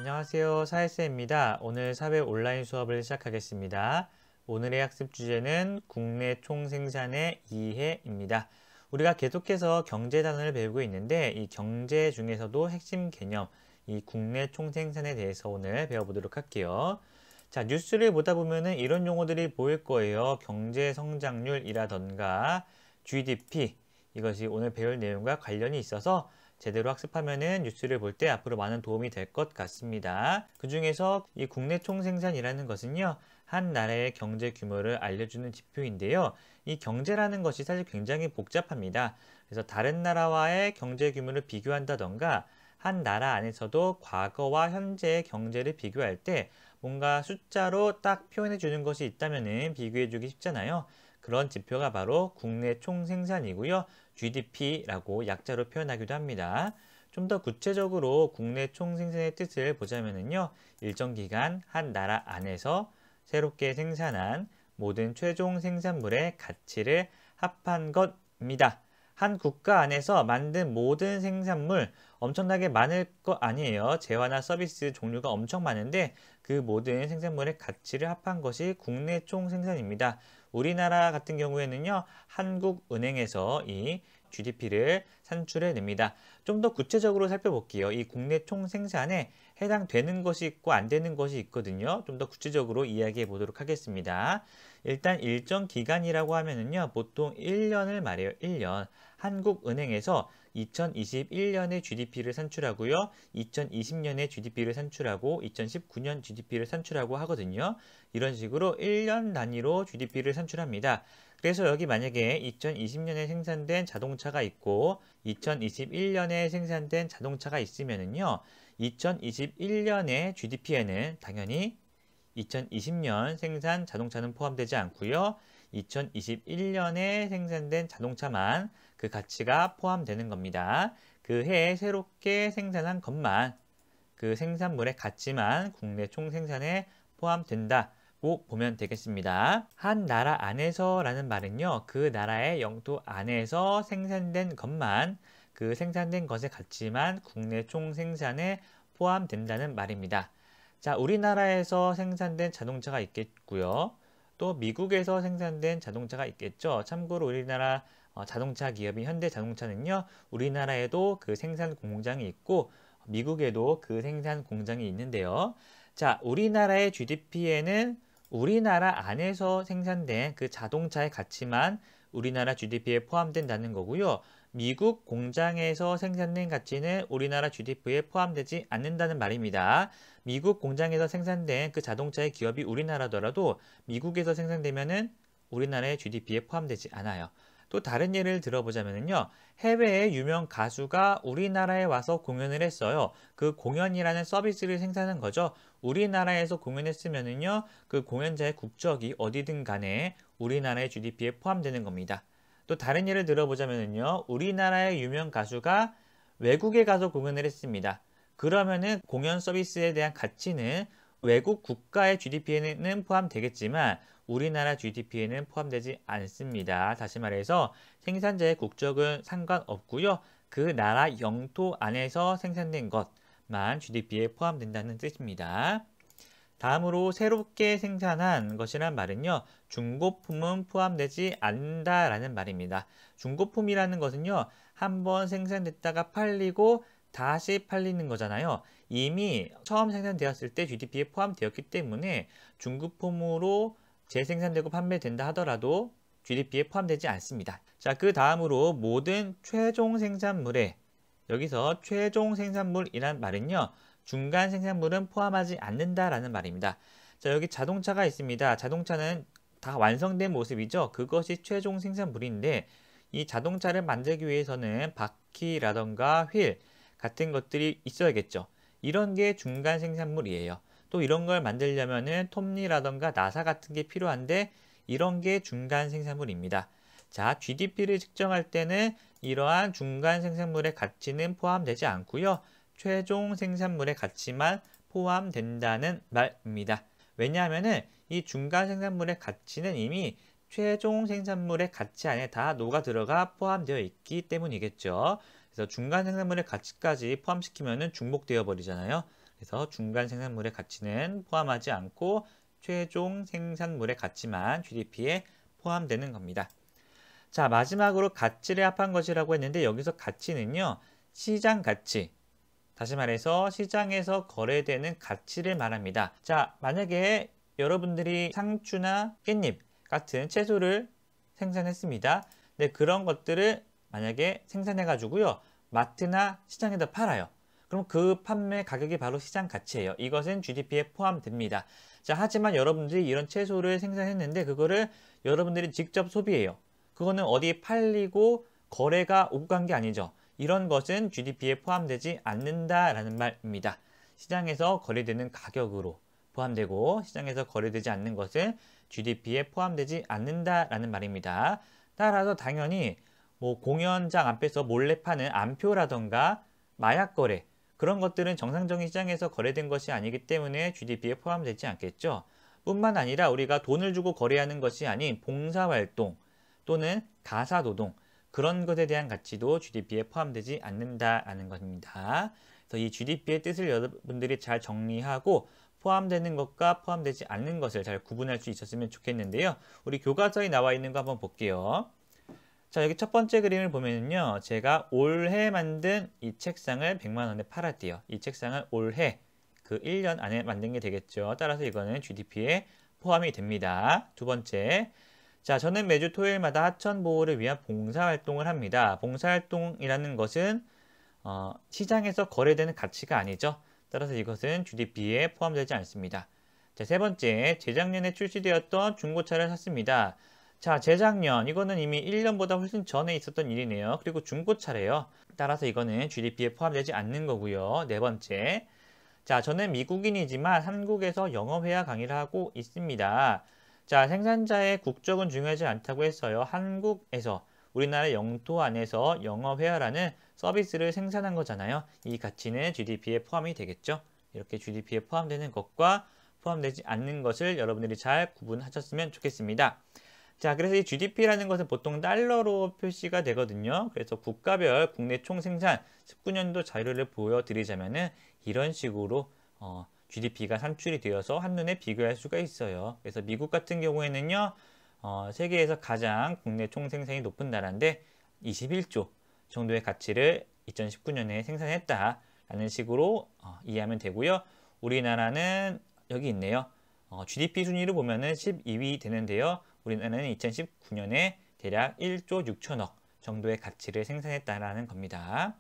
안녕하세요. 사회쌤입니다. 오늘 사회 온라인 수업을 시작하겠습니다. 오늘의 학습 주제는 국내 총생산의 이해입니다. 우리가 계속해서 경제 단원을 배우고 있는데 이 경제 중에서도 핵심 개념, 이 국내 총생산에 대해서 오늘 배워보도록 할게요. 자, 뉴스를 보다 보면은 이런 용어들이 보일 거예요. 경제 성장률이라던가 GDP, 이것이 오늘 배울 내용과 관련이 있어서 제대로 학습하면은 뉴스를 볼 때 앞으로 많은 도움이 될 것 같습니다. 그 중에서 이 국내 총생산이라는 것은요, 한 나라의 경제 규모를 알려주는 지표인데요. 이 경제라는 것이 사실 굉장히 복잡합니다. 그래서 다른 나라와의 경제 규모를 비교한다던가 한 나라 안에서도 과거와 현재의 경제를 비교할 때 뭔가 숫자로 딱 표현해 주는 것이 있다면은 비교해 주기 쉽잖아요. 그런 지표가 바로 국내 총생산이고요. GDP라고 약자로 표현하기도 합니다. 좀 더 구체적으로 국내 총생산의 뜻을 보자면요. 일정 기간 한 나라 안에서 새롭게 생산한 모든 최종 생산물의 가치를 합한 것입니다. 한 국가 안에서 만든 모든 생산물 엄청나게 많을 거 아니에요. 재화나 서비스 종류가 엄청 많은데 그 모든 생산물의 가치를 합한 것이 국내 총생산입니다. 우리나라 같은 경우에는요, 한국은행에서 이 GDP를 산출해냅니다. 좀 더 구체적으로 살펴볼게요. 이 국내 총생산에 해당되는 것이 있고 안 되는 것이 있거든요. 좀 더 구체적으로 이야기해 보도록 하겠습니다. 일단 일정 기간이라고 하면은요, 보통 1년을 말해요. 1년. 한국은행에서 2021년에 GDP를 산출하고요. 2020년에 GDP를 산출하고 2019년 GDP를 산출하고 하거든요. 이런 식으로 1년 단위로 GDP를 산출합니다. 그래서 여기 만약에 2020년에 생산된 자동차가 있고 2021년에 생산된 자동차가 있으면은요. 2021년의 GDP에는 당연히 2020년 생산 자동차는 포함되지 않고요. 2021년에 생산된 자동차만 그 가치가 포함되는 겁니다. 그 해에 새롭게 생산한 것만, 그 생산물의 가치만 국내 총생산에 포함된다고 보면 되겠습니다. 한 나라 안에서라는 말은요, 그 나라의 영토 안에서 생산된 것만, 그 생산된 것의 가치만 국내 총생산에 포함된다는 말입니다. 자, 우리나라에서 생산된 자동차가 있겠고요. 또 미국에서 생산된 자동차가 있겠죠. 참고로 우리나라 자동차 기업인 현대자동차는요, 우리나라에도 그 생산 공장이 있고 미국에도 그 생산 공장이 있는데요. 자, 우리나라의 GDP에는 우리나라 안에서 생산된 그 자동차의 가치만 우리나라 GDP에 포함된다는 거고요. 미국 공장에서 생산된 가치는 우리나라 GDP에 포함되지 않는다는 말입니다. 미국 공장에서 생산된 그 자동차의 기업이 우리나라더라도 미국에서 생산되면은 우리나라의 GDP에 포함되지 않아요. 또 다른 예를 들어보자면요. 해외의 유명 가수가 우리나라에 와서 공연을 했어요. 그 공연이라는 서비스를 생산한 거죠. 우리나라에서 공연했으면은요. 그 공연자의 국적이 어디든 간에 우리나라의 GDP에 포함되는 겁니다. 또 다른 예를 들어보자면요. 우리나라의 유명 가수가 외국에 가서 공연을 했습니다. 그러면은 공연 서비스에 대한 가치는 외국 국가의 GDP에는 포함되겠지만 우리나라 GDP에는 포함되지 않습니다. 다시 말해서 생산자의 국적은 상관없고요. 그 나라 영토 안에서 생산된 것만 GDP에 포함된다는 뜻입니다. 다음으로 새롭게 생산한 것이란 말은요. 중고품은 포함되지 않는다라는 말입니다. 중고품이라는 것은요. 한번 생산됐다가 팔리고 다시 팔리는 거잖아요. 이미 처음 생산되었을 때 GDP에 포함되었기 때문에 중고품으로 재생산되고 판매된다 하더라도 GDP에 포함되지 않습니다. 자, 그 다음으로 모든 최종 생산물에, 여기서 최종 생산물이란 말은요. 중간 생산물은 포함하지 않는다라는 말입니다. 자, 여기 자동차가 있습니다. 자동차는 다 완성된 모습이죠. 그것이 최종 생산물인데 이 자동차를 만들기 위해서는 바퀴라던가 휠 같은 것들이 있어야겠죠. 이런 게 중간 생산물이에요. 또 이런 걸 만들려면은 톱니라던가 나사 같은 게 필요한데 이런 게 중간 생산물입니다. 자, GDP를 측정할 때는 이러한 중간 생산물의 가치는 포함되지 않고요. 최종 생산물의 가치만 포함된다는 말입니다. 왜냐하면은 이 중간 생산물의 가치는 이미 최종 생산물의 가치 안에 다 녹아 들어가 포함되어 있기 때문이겠죠. 그래서 중간 생산물의 가치까지 포함시키면은 중복되어 버리잖아요. 그래서 중간 생산물의 가치는 포함하지 않고 최종 생산물의 가치만 GDP에 포함되는 겁니다. 자, 마지막으로 가치를 합한 것이라고 했는데 여기서 가치는요, 시장 가치, 다시 말해서 시장에서 거래되는 가치를 말합니다. 자, 만약에 여러분들이 상추나 깻잎 같은 채소를 생산했습니다. 네, 그런 것들을 만약에 생산해 가지고요, 마트나 시장에다 팔아요. 그럼 그 판매 가격이 바로 시장 가치예요. 이것은 GDP에 포함됩니다. 자, 하지만 여러분들이 이런 채소를 생산했는데 그거를 여러분들이 직접 소비해요. 그거는 어디 팔리고 거래가 오고 간 게 아니죠. 이런 것은 GDP에 포함되지 않는다라는 말입니다. 시장에서 거래되는 가격으로 포함되고 시장에서 거래되지 않는 것은 GDP에 포함되지 않는다라는 말입니다. 따라서 당연히 뭐 공연장 앞에서 몰래 파는 암표라던가 마약 거래, 그런 것들은 정상적인 시장에서 거래된 것이 아니기 때문에 GDP에 포함되지 않겠죠. 뿐만 아니라 우리가 돈을 주고 거래하는 것이 아닌 봉사활동 또는 가사노동, 그런 것에 대한 가치도 GDP에 포함되지 않는다라는 것입니다. 그래서 이 GDP의 뜻을 여러분들이 잘 정리하고 포함되는 것과 포함되지 않는 것을 잘 구분할 수 있었으면 좋겠는데요. 우리 교과서에 나와 있는 거 한번 볼게요. 자, 여기 첫 번째 그림을 보면요, 제가 올해 만든 이 책상을 100만 원에 팔았대요. 이 책상을 올해 그 1년 안에 만든 게 되겠죠. 따라서 이거는 GDP에 포함이 됩니다. 두 번째, 자, 저는 매주 토요일마다 하천 보호를 위한 봉사활동을 합니다. 봉사활동이라는 것은 시장에서 거래되는 가치가 아니죠. 따라서 이것은 GDP에 포함되지 않습니다. 자, 세 번째, 재작년에 출시되었던 중고차를 샀습니다. 자, 재작년, 이거는 이미 1년보다 훨씬 전에 있었던 일이네요. 그리고 중고차래요. 따라서 이거는 GDP에 포함되지 않는 거고요. 네 번째, 자, 저는 미국인이지만 한국에서 영어 회화 강의를 하고 있습니다. 자, 생산자의 국적은 중요하지 않다고 했어요. 한국에서, 우리나라 영토 안에서 영어 회화라는 서비스를 생산한 거잖아요. 이 가치는 GDP에 포함이 되겠죠. 이렇게 GDP에 포함되는 것과 포함되지 않는 것을 여러분들이 잘 구분하셨으면 좋겠습니다. 자, 그래서 이 GDP라는 것은 보통 달러로 표시가 되거든요. 그래서 국가별 국내 총생산 19년도 자료를 보여드리자면은 이런 식으로 GDP가 산출이 되어서 한눈에 비교할 수가 있어요. 그래서 미국 같은 경우에는요, 세계에서 가장 국내 총생산이 높은 나라인데 21조 정도의 가치를 2019년에 생산했다라는 식으로 이해하면 되고요. 우리나라는 여기 있네요. GDP 순위를 보면은 12위 되는데요. 우리나라는 2019년에 대략 1조 6천억 정도의 가치를 생산했다라는 겁니다.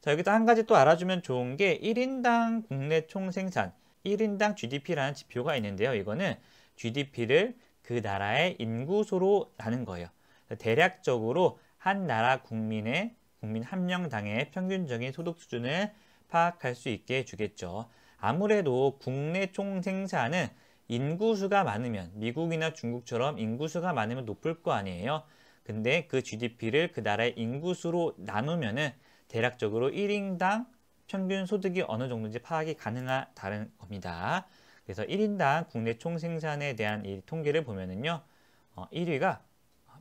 자, 여기서 한 가지 또 알아주면 좋은 게 1인당 국내 총생산, 1인당 GDP라는 지표가 있는데요. 이거는 GDP를 그 나라의 인구수로 나는 거예요. 대략적으로 한 나라 국민 한 명당의 평균적인 소득 수준을 파악할 수 있게 해주겠죠. 아무래도 국내 총생산은 인구수가 많으면, 미국이나 중국처럼 인구수가 많으면 높을 거 아니에요. 근데 그 GDP를 그 나라의 인구수로 나누면은 대략적으로 1인당 평균 소득이 어느 정도인지 파악이 가능하다는 겁니다. 그래서 1인당 국내 총생산에 대한 이 통계를 보면은요, 1위가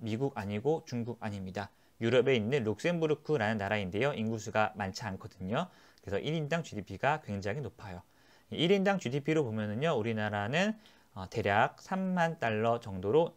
미국 아니고 중국 아닙니다. 유럽에 있는 룩셈부르크라는 나라인데요. 인구수가 많지 않거든요. 그래서 1인당 GDP가 굉장히 높아요. 1인당 GDP로 보면은요, 우리나라는 대략 3만 달러 정도로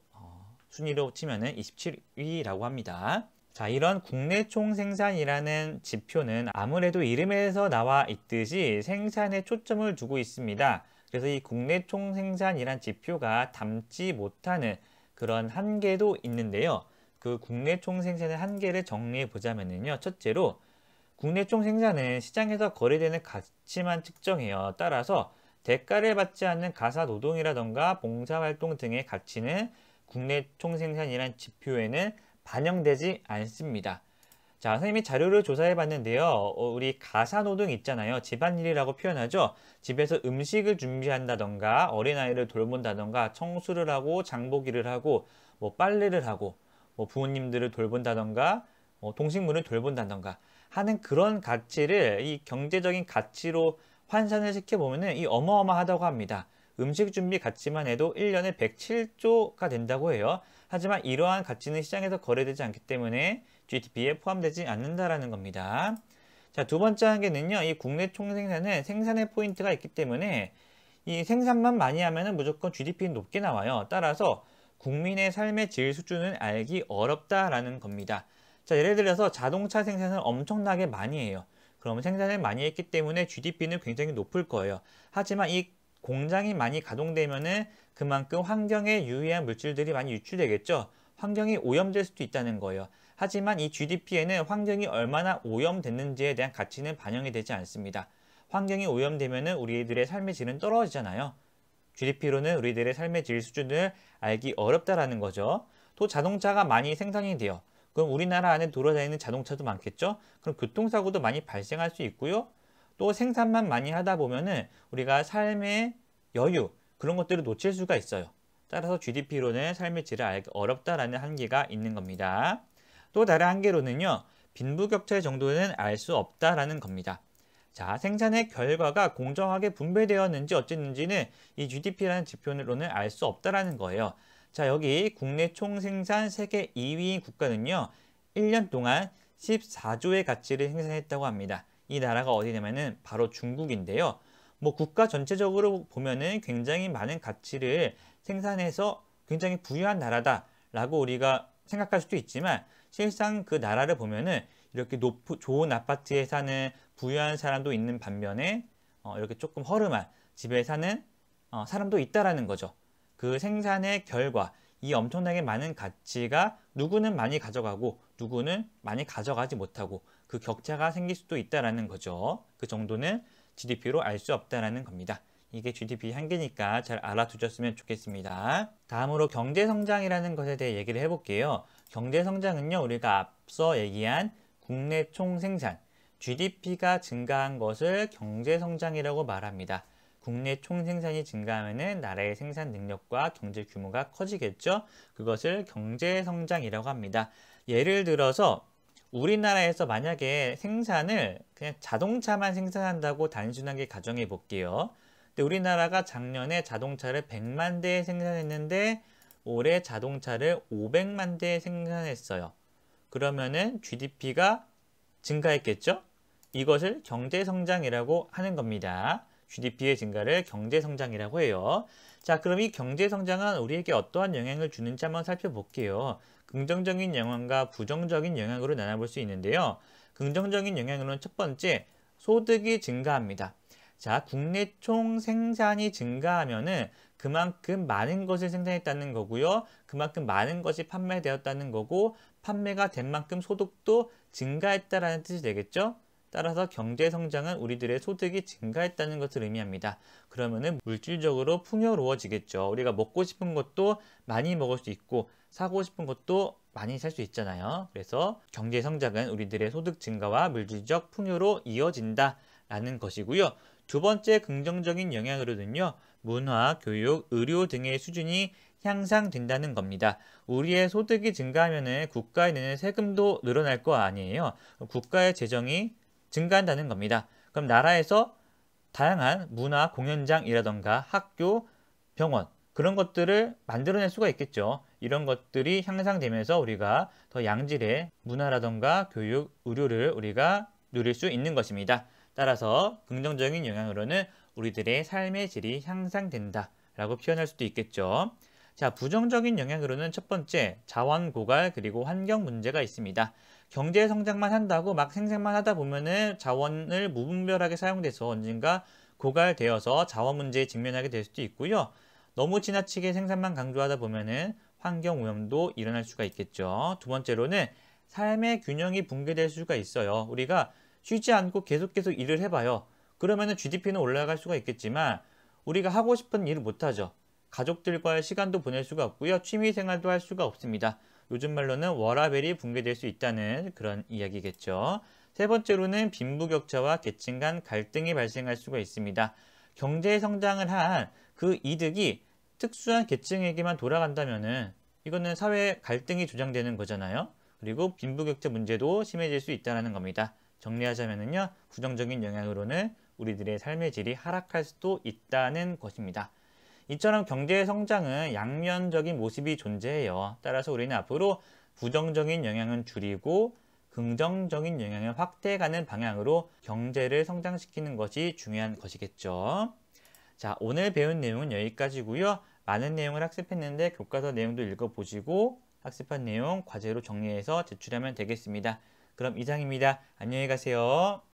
순위로 치면은 27위라고 합니다. 자, 이런 국내 총생산이라는 지표는 아무래도 이름에서 나와 있듯이 생산에 초점을 두고 있습니다. 그래서 이 국내 총생산이란 지표가 담지 못하는 그런 한계도 있는데요. 그 국내 총생산의 한계를 정리해 보자면요. 첫째로 국내 총생산은 시장에서 거래되는 가치만 측정해요. 따라서 대가를 받지 않는 가사노동이라던가 봉사활동 등의 가치는 국내 총생산이란 지표에는 반영되지 않습니다. 자, 선생님이 자료를 조사해 봤는데요. 우리 가사노동 있잖아요. 집안일이라고 표현하죠. 집에서 음식을 준비한다던가 어린아이를 돌본다던가 청소를 하고 장보기를 하고 뭐 빨래를 하고 뭐 부모님들을 돌본다던가 동식물을 돌본다던가 하는 그런 가치를 이 경제적인 가치로 환산을 시켜보면 이 어마어마하다고 합니다. 음식 준비 가치만 해도 1년에 107조가 된다고 해요. 하지만 이러한 가치는 시장에서 거래되지 않기 때문에 GDP에 포함되지 않는다라는 겁니다. 자, 두 번째 한계는요. 이 국내 총생산은 생산의 포인트가 있기 때문에 이 생산만 많이 하면은 무조건 GDP는 높게 나와요. 따라서 국민의 삶의 질 수준을 알기 어렵다라는 겁니다. 자, 예를 들어서 자동차 생산을 엄청나게 많이 해요. 그러면 생산을 많이 했기 때문에 GDP는 굉장히 높을 거예요. 하지만 이 공장이 많이 가동되면은 그만큼 환경에 유해한 물질들이 많이 유출되겠죠. 환경이 오염될 수도 있다는 거예요. 하지만 이 GDP에는 환경이 얼마나 오염됐는지에 대한 가치는 반영이 되지 않습니다. 환경이 오염되면은 우리들의 삶의 질은 떨어지잖아요. GDP로는 우리들의 삶의 질 수준을 알기 어렵다라는 거죠. 또 자동차가 많이 생산이 돼요. 그럼 우리나라 안에 돌아다니는 자동차도 많겠죠? 그럼 교통사고도 많이 발생할 수 있고요. 또 생산만 많이 하다 보면은 우리가 삶의 여유, 그런 것들을 놓칠 수가 있어요. 따라서 GDP로는 삶의 질을 알기 어렵다라는 한계가 있는 겁니다. 또 다른 한계로는요, 빈부격차 정도는 알 수 없다라는 겁니다. 자, 생산의 결과가 공정하게 분배되었는지 어쨌는지는 이 GDP라는 지표로는 알 수 없다라는 거예요. 자, 여기 국내 총생산 세계 2위인 국가는요, 1년 동안 14조의 가치를 생산했다고 합니다. 이 나라가 어디냐면은 바로 중국인데요. 뭐 국가 전체적으로 보면은 굉장히 많은 가치를 생산해서 굉장히 부유한 나라다라고 우리가 생각할 수도 있지만 실상 그 나라를 보면은 이렇게 좋은 아파트에 사는 부유한 사람도 있는 반면에 이렇게 조금 허름한 집에 사는 사람도 있다라는 거죠. 그 생산의 결과, 이 엄청나게 많은 가치가 누구는 많이 가져가고 누구는 많이 가져가지 못하고 그 격차가 생길 수도 있다라는 거죠. 그 정도는 GDP로 알 수 없다라는 겁니다. 이게 GDP 한계니까 잘 알아두셨으면 좋겠습니다. 다음으로 경제성장이라는 것에 대해 얘기를 해볼게요. 경제성장은요, 우리가 앞서 얘기한 국내 총생산, GDP가 증가한 것을 경제성장이라고 말합니다. 국내 총생산이 증가하면 나라의 생산 능력과 경제 규모가 커지겠죠? 그것을 경제성장이라고 합니다. 예를 들어서 우리나라에서 만약에 생산을 그냥 자동차만 생산한다고 단순하게 가정해 볼게요. 근데 우리나라가 작년에 자동차를 100만 대 생산했는데 올해 자동차를 500만 대 생산했어요. 그러면은 GDP가 증가했겠죠? 이것을 경제성장이라고 하는 겁니다. GDP의 증가를 경제성장이라고 해요. 자, 그럼 이 경제성장은 우리에게 어떠한 영향을 주는지 한번 살펴볼게요. 긍정적인 영향과 부정적인 영향으로 나눠볼 수 있는데요. 긍정적인 영향으로는 첫 번째, 소득이 증가합니다. 자, 국내 총 생산이 증가하면은 그만큼 많은 것을 생산했다는 거고요. 그만큼 많은 것이 판매되었다는 거고, 판매가 된 만큼 소득도 증가했다라는 뜻이 되겠죠? 따라서 경제성장은 우리들의 소득이 증가했다는 것을 의미합니다. 그러면은 물질적으로 풍요로워지겠죠. 우리가 먹고 싶은 것도 많이 먹을 수 있고 사고 싶은 것도 많이 살 수 있잖아요. 그래서 경제성장은 우리들의 소득 증가와 물질적 풍요로 이어진다라는 것이고요. 두 번째 긍정적인 영향으로는요. 문화, 교육, 의료 등의 수준이 향상된다는 겁니다. 우리의 소득이 증가하면은 국가에 내는 세금도 늘어날 거 아니에요. 국가의 재정이 증가한다는 겁니다. 그럼 나라에서 다양한 문화 공연장이라던가 학교, 병원 그런 것들을 만들어낼 수가 있겠죠. 이런 것들이 향상되면서 우리가 더 양질의 문화라던가 교육, 의료를 우리가 누릴 수 있는 것입니다. 따라서 긍정적인 영향으로는 우리들의 삶의 질이 향상된다 라고 표현할 수도 있겠죠. 자, 부정적인 영향으로는 첫 번째, 자원 고갈 그리고 환경 문제가 있습니다. 경제 성장만 한다고 막 생산만 하다 보면은 자원을 무분별하게 사용돼서 언젠가 고갈되어서 자원 문제에 직면하게 될 수도 있고요. 너무 지나치게 생산만 강조하다 보면은 환경 오염도 일어날 수가 있겠죠. 두 번째로는 삶의 균형이 붕괴될 수가 있어요. 우리가 쉬지 않고 계속 일을 해봐요. 그러면은 GDP는 올라갈 수가 있겠지만 우리가 하고 싶은 일을 못하죠. 가족들과의 시간도 보낼 수가 없고요. 취미 생활도 할 수가 없습니다. 요즘 말로는 워라밸이 붕괴될 수 있다는 그런 이야기겠죠. 세 번째로는 빈부격차와 계층 간 갈등이 발생할 수가 있습니다. 경제 성장을 한 그 이득이 특수한 계층에게만 돌아간다면은 이거는 사회 갈등이 조장되는 거잖아요. 그리고 빈부격차 문제도 심해질 수 있다는 겁니다. 정리하자면요, 부정적인 영향으로는 우리들의 삶의 질이 하락할 수도 있다는 것입니다. 이처럼 경제 성장은 양면적인 모습이 존재해요. 따라서 우리는 앞으로 부정적인 영향은 줄이고 긍정적인 영향을 확대해가는 방향으로 경제를 성장시키는 것이 중요한 것이겠죠. 자, 오늘 배운 내용은 여기까지고요. 많은 내용을 학습했는데 교과서 내용도 읽어보시고 학습한 내용 과제로 정리해서 제출하면 되겠습니다. 그럼 이상입니다. 안녕히 가세요.